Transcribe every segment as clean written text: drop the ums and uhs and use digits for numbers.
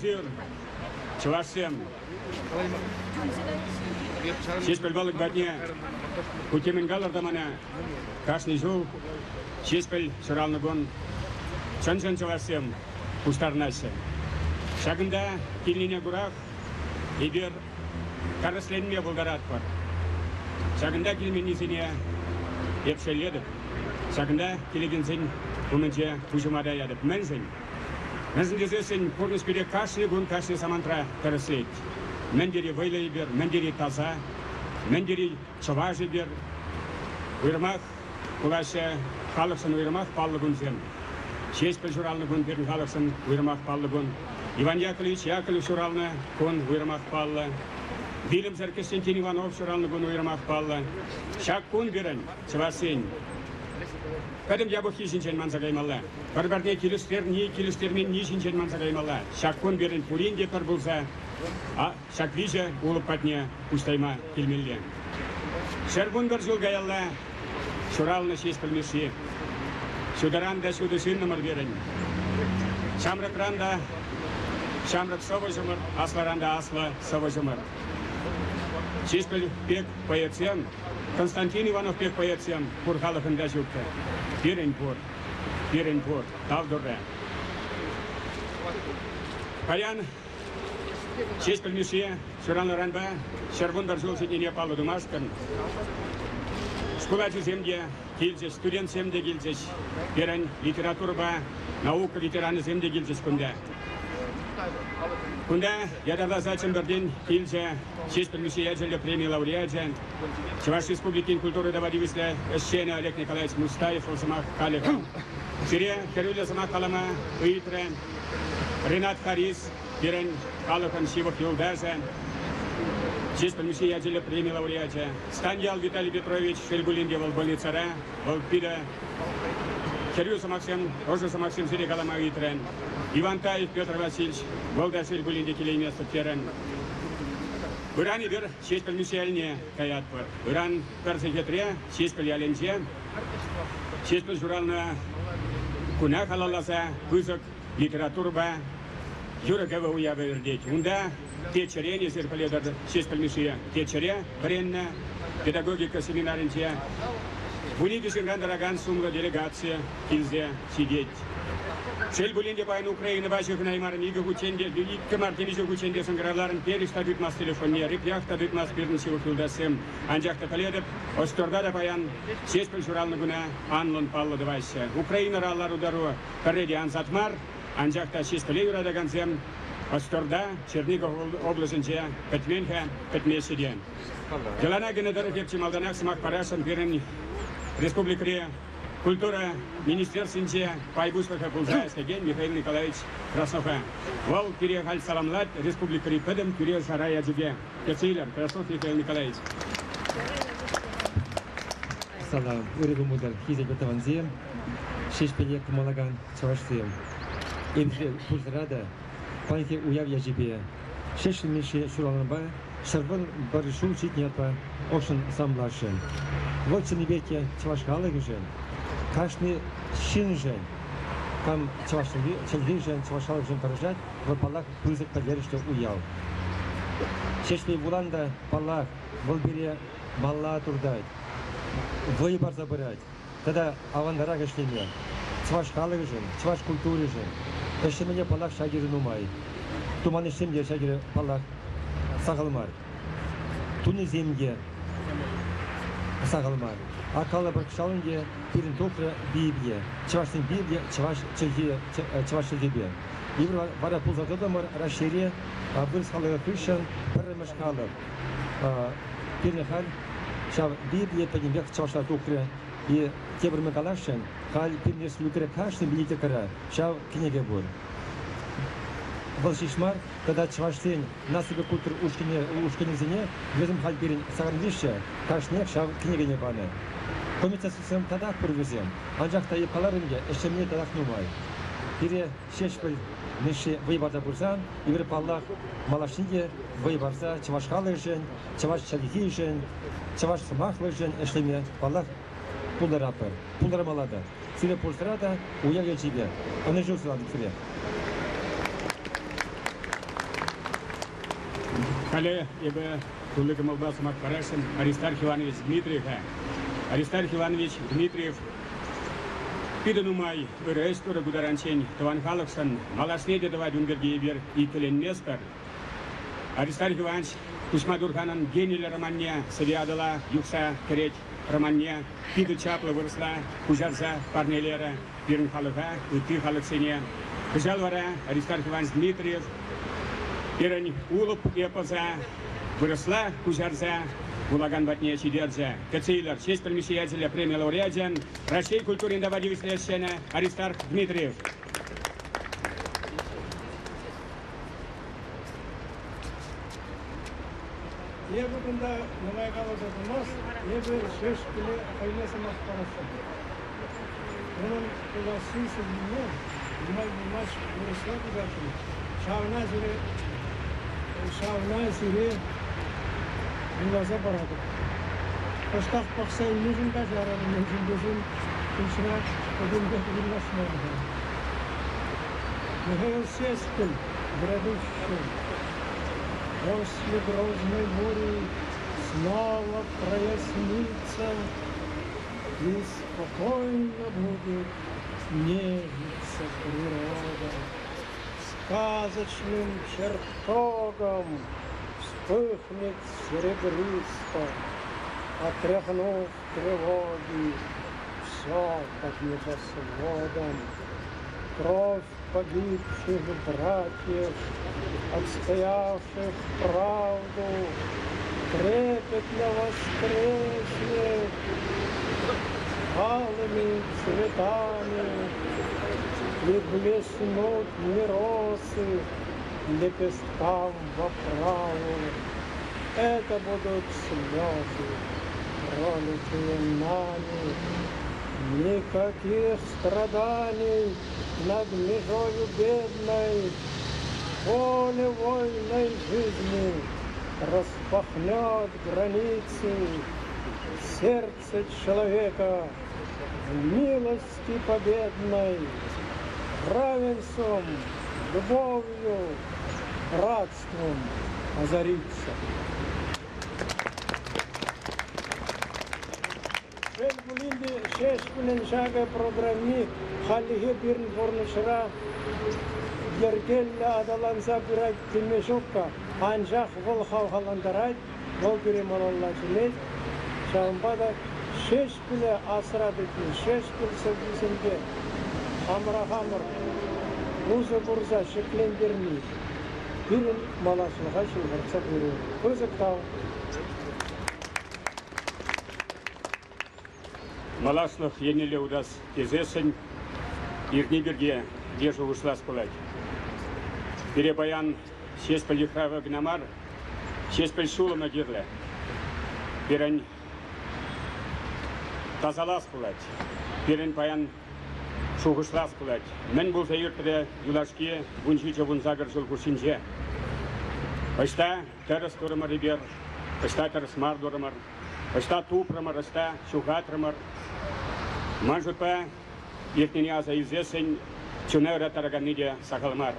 зюр, чувашсем. Чеспель балык бадне, кутемен галардамана, кашный жул, чеспель шуралнагон, чон-чон чувашсем, кустарнасы. Шагында килине гурах, ибер карысленме булдарат бар. Шагында килменизине епшеледіп, шагында келегенсен умынче пужумада ядып мензен. Мензен дезесен порныспеде кашны гун кашны самантра карыслет. Мендери вайлай бер, мендери таза, мендери чуважы бер. Уйрмах, улаша халықсын уйрмах паллыгун зем. Чеспел журалны гун берін халықсын уйрмах паллыгун. Иван Яковлевич журалны гун уйрмах паллы. Вильям Константин Иванов журалны гун уйрмах паллы. Шак гун берін, чывасен. Кәдім ябы хишінчен мансагаймалла. Бір-бірне келістермен нешінчен мансагаймалла. Шак гун берін пурин депір болса, а шак вижа улып патне устайма келмелі. Шаргун бір жыл гаялла, шуралны шеспілмеші. Шударанда шудышын номер берін. Шамрақранда шамрак совы жұмыр, асларанда аслы совы жұмыр. Шеспіл пек поетсен, Константин Иванов пек поетсен, пурхалықында жүкті. Берін пур, тавдұрды. Паян шеспіл меше, шуранларанба, шаргун бір жыл сетіне палы думашкан. Школачы земде келзеш, студент земде келзеш, берін литературба, наука ветераны земде келзеш күнде. Күнде ядарда зачем бірден келзе, шеспіл меше әжілі премия лауреаджен, Чуваш Республикин культуры давадивисле Эшчене Олег Николаевич Мустаев, Олсамах Каликов, Сире Керюля Самах Калама Уитре, Ренат Харис, берін Калыхан Шивов Юлдазен, шеспіл меше әжілі премия лауреаджен, Станьял Виталий Петрович Шельгулинде Волболицара, Волпида, Керюса Максим, Рожуса Максим Сире Калама Уитрен, Иван Таев Петр Васильевич, Волда Шельгулинде Келейместов Терен. Уран ибер шеспіл мешеліне каят бар. Уран персекетре шеспіл яленче, шеспіл журалына күнә халаласа, күзік литературба, юрыгавы уябы өрдет. Унда течерене зерпіледір шеспіл мешея. Течере біренні педагогика семинарынче. Бұны кешінген дараган сумғы делегация келзе сидеть. Шел бұлінде байын Украина башықын аймарын игі күченде, икі мартенежі күченде сыңғыраларын перішта дүтмас телефонне, репяқта дүтмас бірінші өкілдасым. Анжақты қаледіп, осторда да баян шеспіл журалны күні анлын паллыды байшы. Украина ралар удару кәрреде ансатмар, анжақты шеспіле юрадаган зем, осторда Чернигов облысынче кәтменхе кәтмешеден. Делана генедары кепчі малданақ сымақ парашын берін республикаре культура министерствинче пайбуспаха пулзайскаген Михаил Николаевич Красноха. Вол кире халь саламлат республика Рипедем кире сарая джуге. Кецилер Краснов Михаил Николаевич. Салам. Урегу мудар хизек бетаванзем. Шешпелек малаган чавашсем. Имже пулзрада панхе уяв яжибе. Шешл мише шураланба шарбан барышу читнятпа ошын самлашен. Вот ченебеке чавашкалы гжен. Кашны шинжен, там чавашалыжен, чавашалыжен поражать, в палах пызык подверишь, уял. Шешли вуланда палах, волбере малла турдать, выбор забирать. Тогда авандара гашлине, чавашкалыжен, чаваш культурыжен. Еще меня палах шагиры нумай. Туманы шемде шагиры палах сағылмар. Туны земге сағылмар. Акала бакшалынге пирин токра Библия. Чавашның Библия, чаваш чилгебе. Ибр вара пулзадодамар расшире бір сқалыға күшін бір мәшқалы. Пирин хал шав Библия пәдембек чавашла токра и тебір мәкалашын хал пирин слюкре кашны билите кара шав книге бұр. Бұл шишмар, когда чаваштен насыбы культур ушкене зене, gözüm хал пирин сағырындышы кашнек шав книге не баны. Комитет сусем тадақ бүргізем, анжақта епқаларынге әшемне тадақ нумай. Бире шешпіл неше вайбарда бұрзан, ибір паллах малашынге вайбарда чавашқалы жен, чаваш чалихи жен, чаваш сымақлы жен әшлеме паллах пулдар апыр, пулдар малады. Сире пулсырада уял ечебе, оны жыл сыладық сире. Хале ибо Тулыка Молбасумак Парашин Аристарх Иванович Дмитриев. Аристарх Иванович Дмитриев Пиданумай Рестора Гударанчень Таван Халаксан Малашнеде Давай Дунгергейбер и Каленместер. Аристарх Иванович Кусмадурханан Гениль Романья Савиадала Юкса Кереть Романья Пиду Чапла выросла Кужарза Парнелера Пирн Халаха и Ты Халаксине Жалвара Аристарх Иванович Дмитриев Пирань Улуп Эпоза выросла Кужарза Улаган Батния Чидерза Кацейлер честь примещателя премии лауреатен России культуры Давади Вислещена Аристарх Дмитриев. Я бы когда новая колода у нас, я бы 6 лет появился на парашют. Он согласился с меня, мой матч выросла куда-то. Шавна зире, глаза барады. Постав пахсай нужен бажара, нужен бежим, начинать один год один наш надо. Михаил Сескин, грядущий. После грозной бури снова прояснится, и спокойно будет нежиться природа. Сказочным чертогом вспыхнет серебристо, отряхнув тревоги, все под небосводом. Кровь погибших братьев, отстоявших правду, трепетно воскреснет алыми цветами, и блеснут неросы лепесткам во праву. Это будут слезы, пролитые нами. Никаких страданий над межою бедной, поле вольной жизни распахнет границы, сердце человека в милости победной, равенством, любовью, братством озарится. Bulindi 6 şaga programı halihe bir bornuşra yergelle adalansa bırak tilmeşokka ancak vol havhalandaray vol bir malallaçılet şambada 6 bile asradıklı 6 bil sevgisinde hamır uzu burza şeklendirmi bir malaçlığa şılgırsa buyuruyor. Kızıktav. Малашлых енеле удас кезесень, ирниберге дежу ушла спалать. Перебаян шесть полихрава гнамар, шесть пельшула нагирле. Перень тазала спалать, перень паян шугушла спалать. Мен был заиртре юлашке бунчича вунзагар жил кушинже. Пашта террас турамар рибер, пашта террас мар дурамар. Пашта тупрамар, пашта шугатрамар. Манжутпа ертеняза известен чунера тараганиде сахалмар.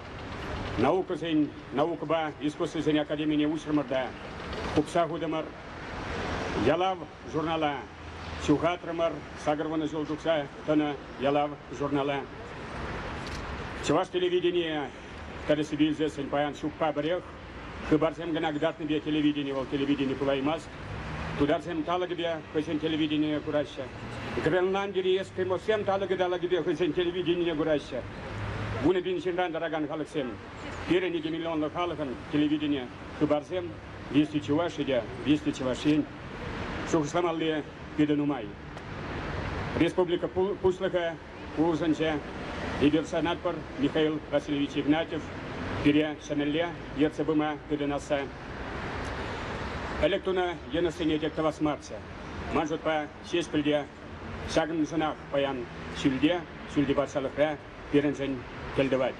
Наука зень, наука ба, искусство зень академии не ушрамарда. Купса гудамар, ялав журнала, шугатрамар, сагарвана жолдукса, тона ялав журнала. Чеваш телевидение, когда себе известен паян шукпа брех, хыбарсем ганагдатный бе телевидение, вол телевидение кулаймас. Туда всем талагбе, хоть телевидение кураща. Гренландия есть, мы всем талагбе, хоть телевидение кураща. Буны бинчиндан дороган халаксем. Перенеги миллионов халакан телевидение. Хыбарсем, вести чувашидя, вести чувашин. Шухсламалли пиданумай. Республика Пуслаха, Узанча, Иберсанатпар, Михаил Васильевич Игнатьев, Пере Шанелле, Ерцебыма, Пиданаса. Электуна енасыне тектавас марца. Манжут па 6 пильде, шагын жынақ паян шүлде, шүлде барсалықра, перенжен келдевать.